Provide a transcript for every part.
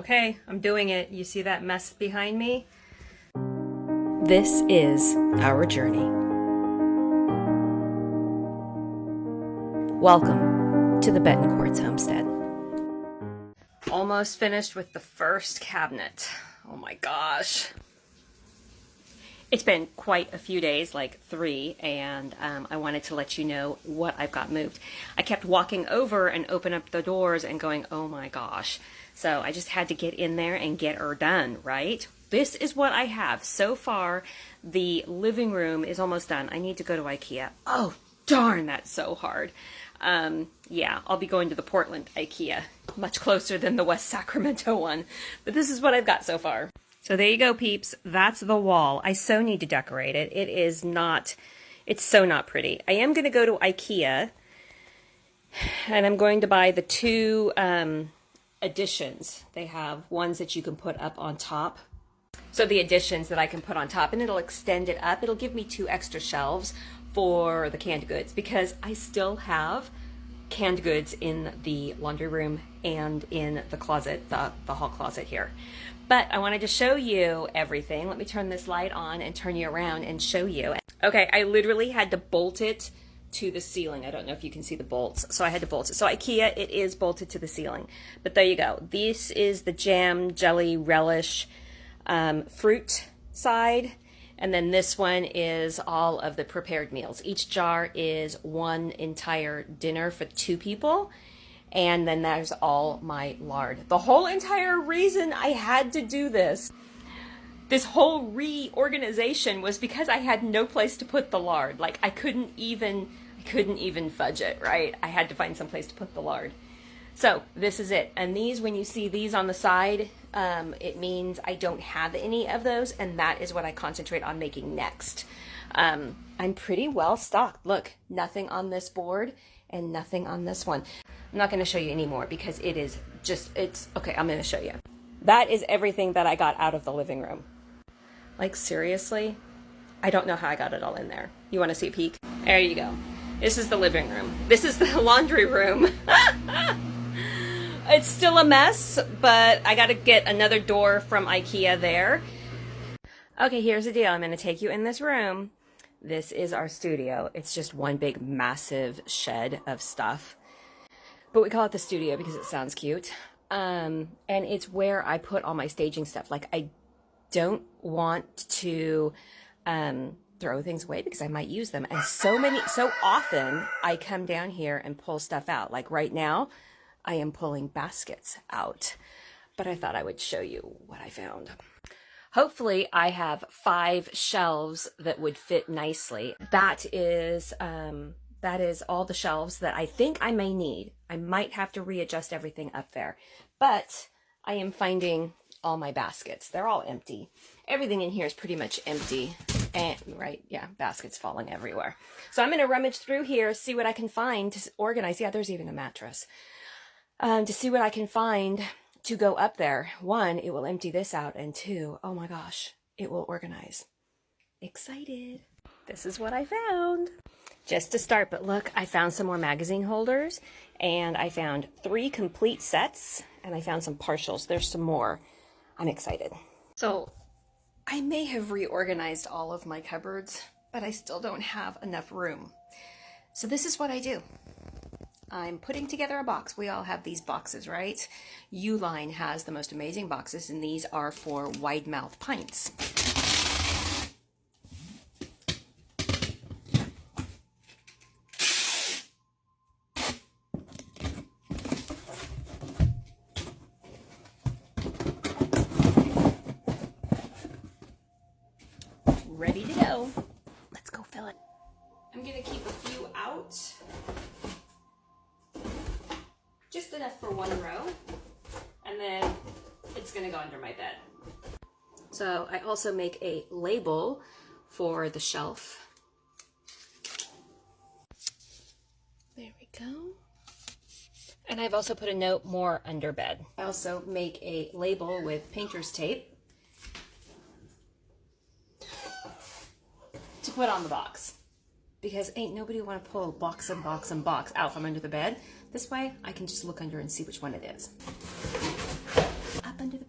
Okay, I'm doing it. You see that mess behind me? This is our journey. Welcome to the Betancourt's homestead. Almost finished with the first cabinet. Oh my gosh. It's been quite a few days, like 3, and I wanted to let you know what I've got moved. I kept walking over and open up the doors and going, oh my gosh. So I just had to get in there and get her done, right? This is what I have. So far, the living room is almost done. I need to go to IKEA. Oh, darn, that's so hard. Yeah, I'll be going to the Portland IKEA, much closer than the West Sacramento one. But this is what I've got so far. So there you go, peeps. That's the wall. I so need to decorate it. It's so not pretty. I am going to go to IKEA, and I'm going to buy the 2 additions. They have ones that you can put up on top. So the additions that I can put on top, and it'll extend it up. It'll give me 2 extra shelves for the canned goods, because I still have canned goods in the laundry room and in the closet, the hall closet here. But I wanted to show you everything. Let me turn this light on and turn you around and show you. Okay, I literally had to bolt it to the ceiling. I don't know if you can see the bolts, so I had to bolt it. So IKEA, it is bolted to the ceiling. But there you go. This is the jam, jelly, relish, fruit side. And then this one is all of the prepared meals. Each jar is 1 entire dinner for 2 people. And then there's all my lard. The whole entire reason I had to do this whole reorganization was because I had no place to put the lard. Like I couldn't even fudge it, right? I had to find some place to put the lard. So this is it. And these, when you see these on the side, it means I don't have any of those, and that is what I concentrate on making next. I'm pretty well stocked. Look, nothing on this board and nothing on this one. I'm not going to show you anymore because okay, I'm going to show you. That is everything that I got out of the living room. Like seriously, I don't know how I got it all in there. You want to see a peek? There you go. This is the living room. This is the laundry room. It's still a mess, but I got to get another door from IKEA there. Okay, here's the deal. I'm going to take you in this room. This is our studio. It's just one big massive shed of stuff. But we call it the studio because it sounds cute. And it's where I put all my staging stuff. Like I don't want to throw things away because I might use them. And so often I come down here and pull stuff out. Like right now, I am pulling baskets out. But I thought I would show you what I found. Hopefully I have 5 shelves that would fit nicely. That is all the shelves that I think I may need. I might have to readjust everything up there. But I am finding all my baskets. They're all empty. Everything in here is pretty much empty. And right, yeah, baskets falling everywhere. So I'm going to rummage through here, see what I can find to organize. Yeah, there's even a mattress. To see what I can find to go up there. 1, it will empty this out. And 2, oh my gosh, it will organize. Excited. This is what I found. Just to start, but look, I found some more magazine holders, and I found 3 complete sets, and I found some partials. There's some more. I'm excited. So I may have reorganized all of my cupboards, but I still don't have enough room. So this is what I do. I'm putting together a box. We all have these boxes, right? Uline has the most amazing boxes, and these are for wide mouth pints. Ready to go. Let's go fill it. I'm going to keep a few out. Just enough for 1 row. And then it's going to go under my bed. So I also make a label for the shelf. There we go. And I've also put a note, more under bed. I also make a label with painter's tape to put on the box, because ain't nobody want to pull box and box and box out from under the bed. This way I can just look under and see which one it is. Up under the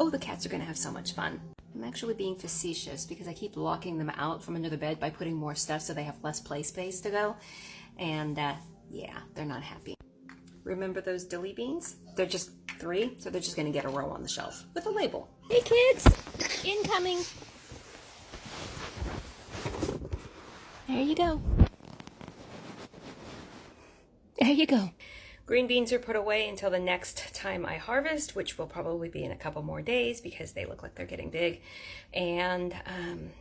Oh, the cats are gonna have so much fun. I'm actually being facetious because I keep locking them out from under the bed by putting more stuff so they have less play space to go. And yeah, they're not happy. Remember those dilly beans? They're just 3, so they're just gonna get a row on the shelf with a label. Hey kids, incoming. There you go. There you go. Green beans are put away until the next time I harvest, which will probably be in a couple more days because they look like they're getting big. And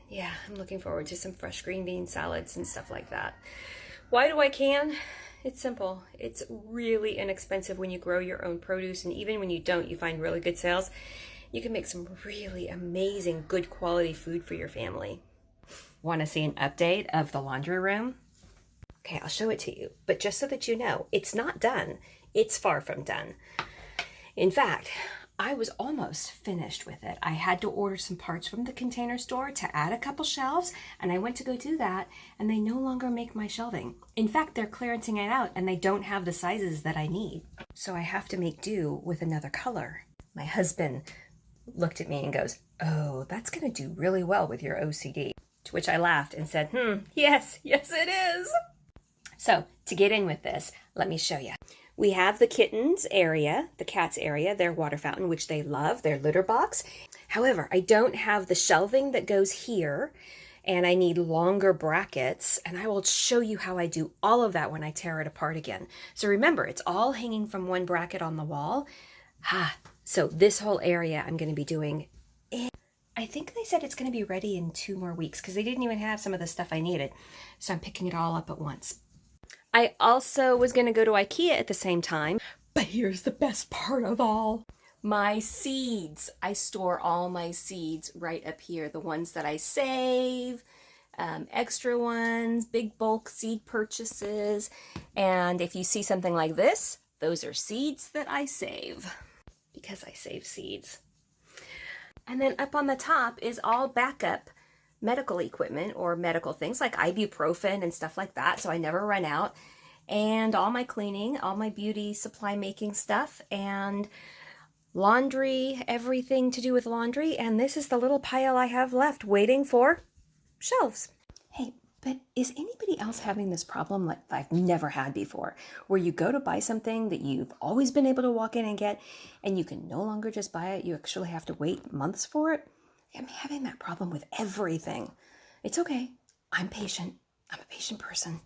yeah, I'm looking forward to some fresh green bean salads and stuff like that. Why do I can? It's simple. It's really inexpensive when you grow your own produce, and even when you don't, you find really good sales. You can make some really amazing, good quality food for your family. Want to see an update of the laundry room? Okay, I'll show it to you, but just so that you know, it's not done. It's far from done. In fact, I was almost finished with it. I had to order some parts from the Container Store to add a couple shelves, and I went to go do that, and they no longer make my shelving. In fact, they're clearancing it out, and they don't have the sizes that I need. So I have to make do with another color. My husband looked at me and goes, "Oh, that's going to do really well with your OCD." To which I laughed and said, yes it is. So to get in with this, let me show you. We have the kittens area, the cats area, their water fountain, which they love, their litter box. However, I don't have the shelving that goes here, and I need longer brackets, and I will show you how I do all of that when I tear it apart again. So remember, it's all hanging from one bracket on the wall. So this whole area I'm going to be doing. I think they said it's going to be ready in 2 more weeks because they didn't even have some of the stuff I needed. So I'm picking it all up at once. I also was going to go to IKEA at the same time, but here's the best part of all. My seeds. I store all my seeds right up here. The ones that I save, extra ones, big bulk seed purchases. And if you see something like this, those are seeds that I save because I save seeds. And then up on the top is all backup medical equipment or medical things like ibuprofen and stuff like that, so I never run out. And all my cleaning, all my beauty supply making stuff, and laundry, everything to do with laundry. And this is the little pile I have left waiting for shelves. Hey, but is anybody else having this problem like I've never had before, where you go to buy something that you've always been able to walk in and get, and you can no longer just buy it, you actually have to wait months for it? I'm having that problem with everything. It's okay. I'm patient. I'm a patient person.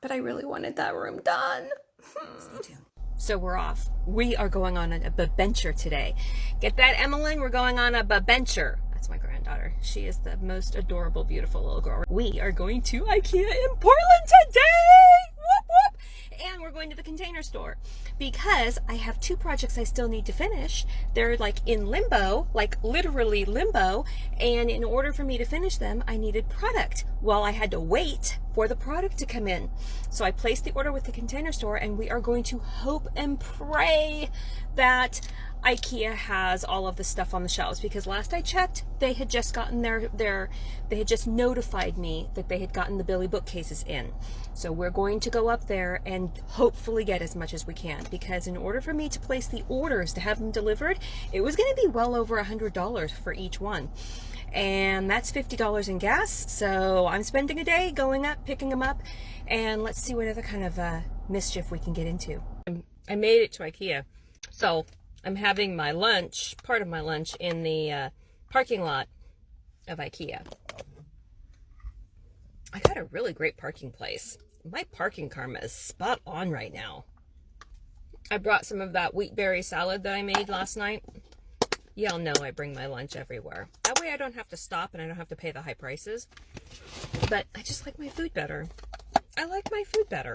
But I really wanted that room done. Stay tuned. So we're off. We are going on a babenture today. Get that, Emmeline? We're going on a babenture. That's my granddaughter. She is the most adorable, beautiful little girl. We are going to IKEA in Portland today! Whoop, whoop! And we're going to the Container Store because I have 2 projects I still need to finish. They're like in limbo, like literally limbo. And in order for me to finish them, I needed product. Well, I had to wait for the product to come in. So I placed the order with the Container Store, and we are going to hope and pray that IKEA has all of the stuff on the shelves, because last I checked, they had just gotten they had just notified me that they had gotten the Billy bookcases in. So we're going to go up there and hopefully get as much as we can, because in order for me to place the orders to have them delivered, it was going to be well over $100 for each one. And that's $50 in gas. So I'm spending a day going up, picking them up, and let's see what other kind of mischief we can get into. I made it to IKEA. So I'm having my lunch, part of my lunch, in the parking lot of IKEA. I got a really great parking place. My parking karma is spot on right now. I brought some of that wheat berry salad that I made last night. Y'all know I bring my lunch everywhere. That way I don't have to stop and I don't have to pay the high prices. But I just like my food better. I like my food better.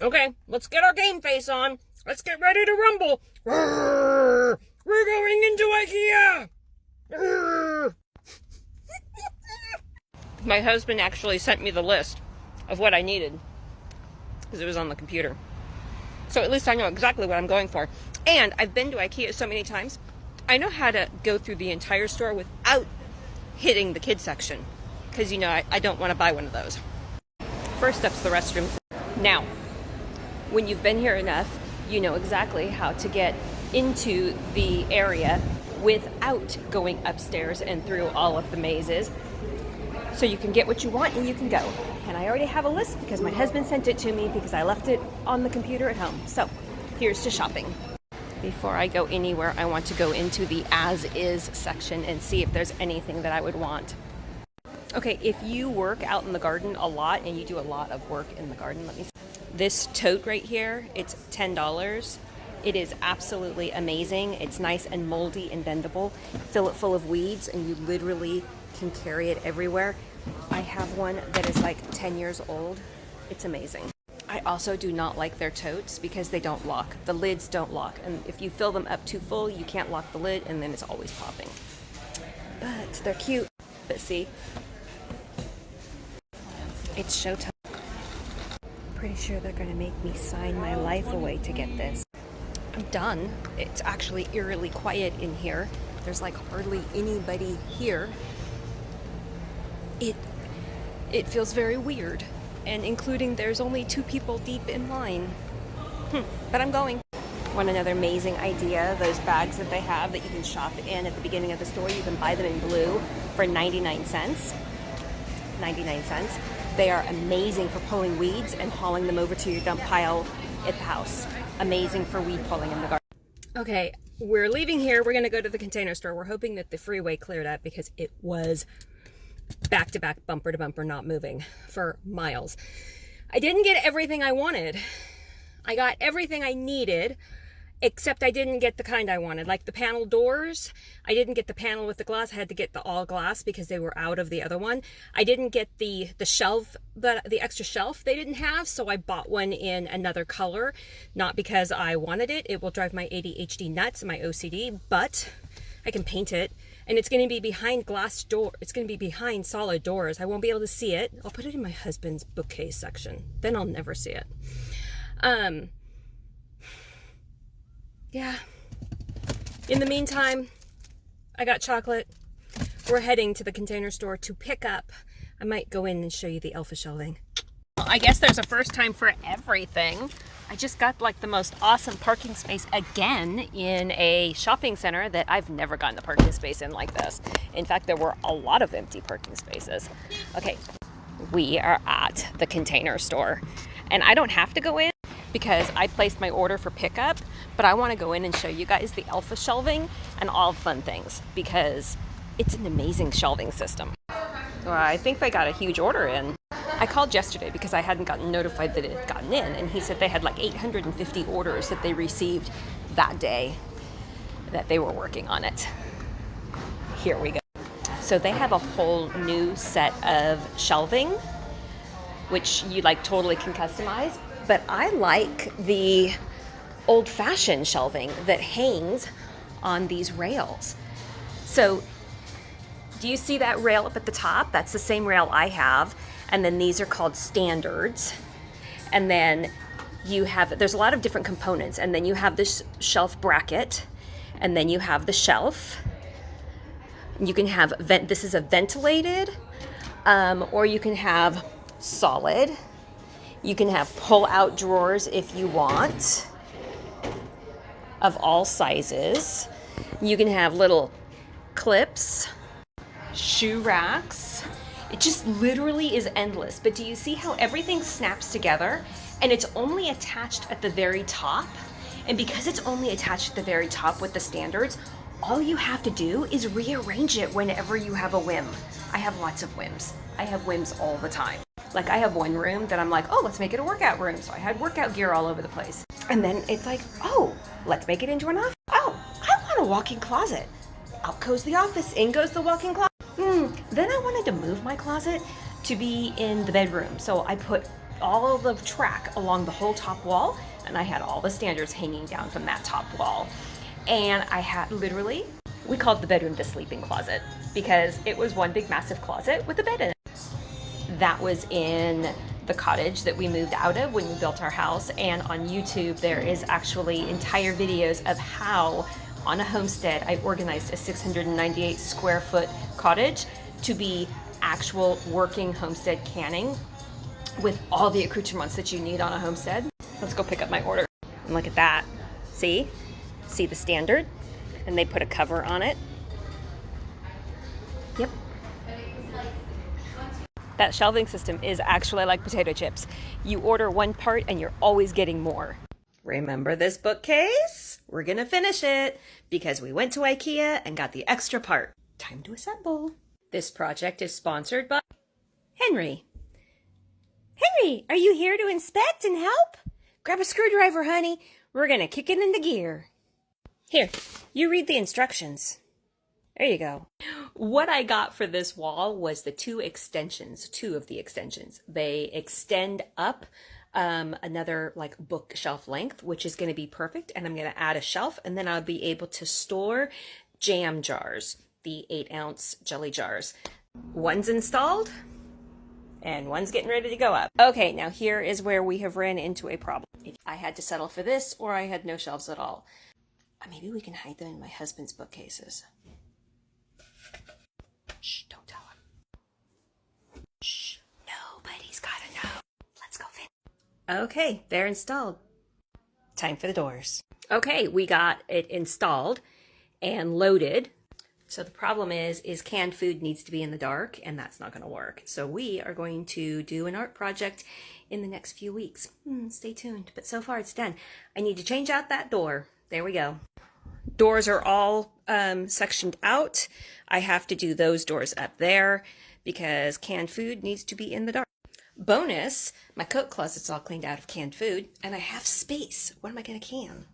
Okay, let's get our game face on. Let's get ready to rumble. We're going into IKEA. My husband actually sent me the list of what I needed because it was on the computer. So at least I know exactly what I'm going for. And I've been to IKEA so many times, I know how to go through the entire store without hitting the kids section. Because, you know, I don't want to buy one of those. First up's the restroom. Now, when you've been here enough, you know exactly how to get into the area without going upstairs and through all of the mazes. So you can get what you want and you can go. And I already have a list because my husband sent it to me because I left it on the computer at home. So here's to shopping. Before I go anywhere, I want to go into the as-is section and see if there's anything that I would want. Okay, if you work out in the garden a lot and you do a lot of work in the garden, let me see. This tote right here, it's $10. It is absolutely amazing. It's nice and moldy and bendable. Fill it full of weeds and you literally can carry it everywhere. I have one that is like 10 years old. It's amazing. I also do not like their totes because they don't lock. The lids don't lock. And if you fill them up too full, you can't lock the lid and then it's always popping. But they're cute. But see, it's showtime. Pretty sure they're gonna make me sign my life away to get this. I'm done. It's actually eerily quiet in here. There's like hardly anybody here. It feels very weird, and including there's only 2 people deep in line. But I'm going. Want another amazing idea? Those bags that they have that you can shop in at the beginning of the store, you can buy them in blue for 99 cents. 99 cents. They are amazing for pulling weeds and hauling them over to your dump pile at the house. Amazing for weed pulling in the garden. Okay, we're leaving here. We're gonna go to the Container Store. We're hoping that the freeway cleared up because it was back to back, bumper to bumper, not moving for miles. I didn't get everything I wanted. I got everything I needed, except I didn't get the kind I wanted. Like the panel doors, I didn't get the panel with the glass. I had to get the all glass because they were out of the other one. I didn't get the shelf, the extra shelf they didn't have, so I bought one in another color. Not because I wanted it. It will drive my ADHD nuts, my OCD, but I can paint it. And it's going to be behind glass door. It's going to be behind solid doors. I won't be able to see it. I'll put it in my husband's bookcase section. Then I'll never see it. Yeah. In the meantime, I got chocolate. We're heading to the Container Store to pick up. I might go in and show you the Elfa shelving. Well, I guess there's a first time for everything. I just got like the most awesome parking space again in a shopping center that I've never gotten a parking space in like this. In fact, there were a lot of empty parking spaces. Okay, we are at the Container Store and I don't have to go in because I placed my order for pickup, but I want to go in and show you guys the Elfa shelving and all fun things because it's an amazing shelving system. Well, I think they got a huge order in. I called yesterday because I hadn't gotten notified that it had gotten in, and he said they had like 850 orders that they received that day that they were working on it. Here we go. So they have a whole new set of shelving, which you like totally can customize, but I like the old-fashioned shelving that hangs on these rails. So do you see that rail up at the top? That's the same rail I have. And then these are called standards. And then you have, there's a lot of different components. And then you have this shelf bracket. And then you have the shelf. You can have, this is a ventilated, or you can have solid. You can have pull-out drawers if you want, of all sizes. You can have little clips, shoe racks. It just literally is endless. But do you see how everything snaps together and it's only attached at the very top? And because it's only attached at the very top with the standards, all you have to do is rearrange it whenever you have a whim. I have lots of whims. I have whims all the time. Like I have one room that I'm like, oh, let's make it a workout room. So I had workout gear all over the place. And then it's like, oh, let's make it into an office. Oh, I want a walk-in closet. Out goes the office, in goes the walk-in closet. Then I wanted to move my closet to be in the bedroom. So I put all of the track along the whole top wall, and I had all the standards hanging down from that top wall. And I had literally, we called the bedroom the sleeping closet because it was one big massive closet with a bed in it. That was in the cottage that we moved out of when we built our house. And on YouTube, there is actually entire videos of how on a homestead, I organized a 698 square foot cottage to be actual working homestead canning with all the accoutrements that you need on a homestead. Let's go pick up my order. And look at that. See? See the standard? And they put a cover on it. Yep. That shelving system is actually like potato chips. You order one part and you're always getting more. Remember this bookcase? We're gonna finish it because we went to IKEA and got the extra part. Time to assemble. This project is sponsored by Henry. Henry, are you here to inspect and help? Grab a screwdriver, honey. We're gonna kick it into gear. Here, you read the instructions. There you go. What I got for this wall was the two of the extensions. They extend up another like bookshelf length, which is going to be perfect. And I'm going to add a shelf, and then I'll be able to store jam jars, the 8-ounce jelly jars. One's installed and one's getting ready to go up. Okay, now here is where we have ran into a problem. If I had to settle for this, or I had no shelves at all. Maybe we can hide them in my husband's bookcases. Shh, don't tell him. Shh, nobody's gotta know. Let's go fit. Okay, they're installed. Time for the doors. Okay, we got it installed and loaded. So the problem is canned food needs to be in the dark, and that's not going to work. So we are going to do an art project in the next few weeks. Stay tuned. But so far it's done. I need to change out that door. There we go. Doors are all sectioned out. I have to do those doors up there because canned food needs to be in the dark. Bonus, my coat closet's all cleaned out of canned food, and I have space. What am I going to can?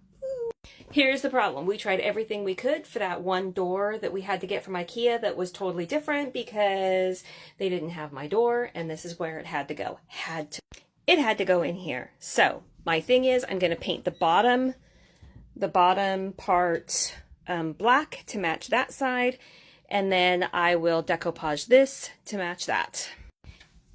Here's the problem. We tried everything we could for that one door that we had to get from IKEA that was totally different because they didn't have my door, and this is where it had to go. It had to go in here. So my thing is I'm going to paint the bottom part black to match that side, and then I will decoupage this to match that.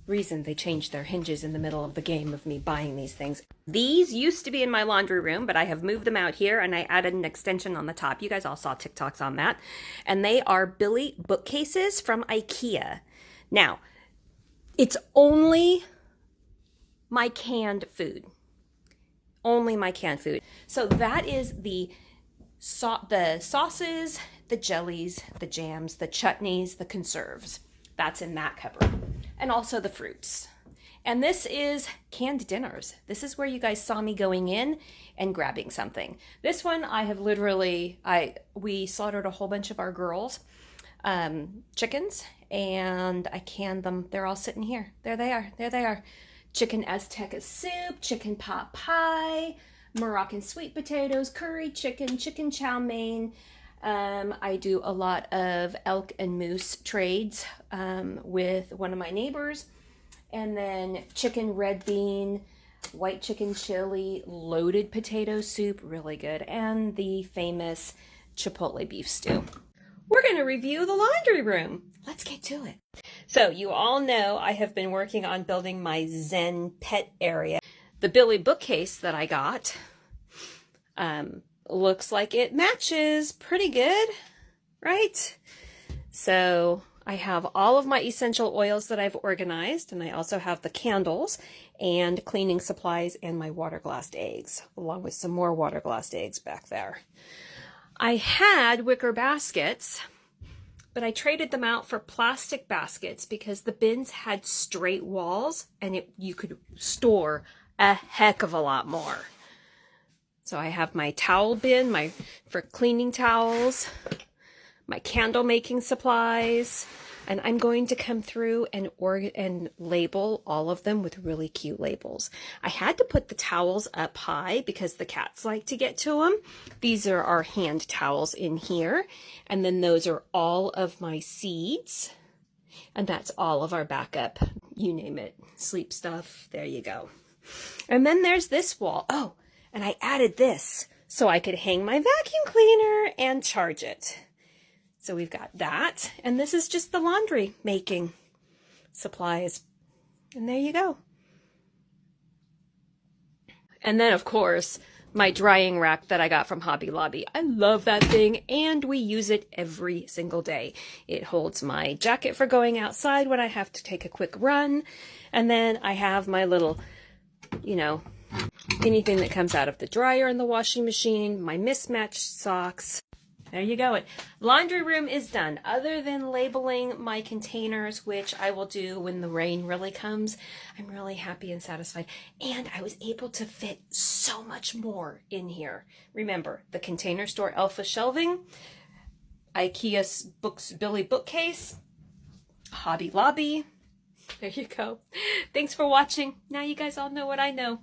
Reason they changed their hinges in the middle of the game of me buying these things. These used to be in my laundry room, but I have moved them out here and I added an extension on the top. You guys all saw TikToks on that. And they are Billy bookcases from IKEA. Now, it's only my canned food. Only my canned food. So that is the sauces, the jellies, the jams, the chutneys, the conserves. That's in that cupboard. And also the fruits. And this is canned dinners. This is where you guys saw me going in and grabbing something. This one I have we slaughtered a whole bunch of our girls' chickens, and I canned them. They're all sitting here. There they are. Chicken Azteca soup, chicken pot pie, Moroccan sweet potatoes, curry chicken, chicken chow mein. I do a lot of elk and moose trades with one of my neighbors. And then chicken red bean, white chicken chili, loaded potato soup, really good. And the famous chipotle beef stew. We're going to review the laundry room. Let's get to it. So you all know I have been working on building my Zen pet area. The Billy bookcase that I got looks like it matches pretty good, right? So I have all of my essential oils that I've organized, and I also have the candles and cleaning supplies and my water glassed eggs, along with some more water glassed eggs back there. I had wicker baskets, but I traded them out for plastic baskets because the bins had straight walls and you could store a heck of a lot more. So I have my towel bin, for cleaning towels, my candle making supplies, and I'm going to come through and label all of them with really cute labels. I had to put the towels up high because the cats like to get to them. These are our hand towels in here, and then those are all of my seeds, and that's all of our backup, you name it, sleep stuff, there you go. And then there's this wall. Oh, and I added this so I could hang my vacuum cleaner and charge it. So we've got that, and this is just the laundry making supplies. And there you go. And then, of course, my drying rack that I got from Hobby Lobby. I love that thing, and we use it every single day. It holds my jacket for going outside when I have to take a quick run. And then I have my little, anything that comes out of the dryer and the washing machine, my mismatched socks. There you go. Laundry room is done. Other than labeling my containers, which I will do when the rain really comes, I'm really happy and satisfied. And I was able to fit so much more in here. Remember, the Container Store Alpha shelving, IKEA Books Billy bookcase, Hobby Lobby. There you go. Thanks for watching. Now you guys all know what I know.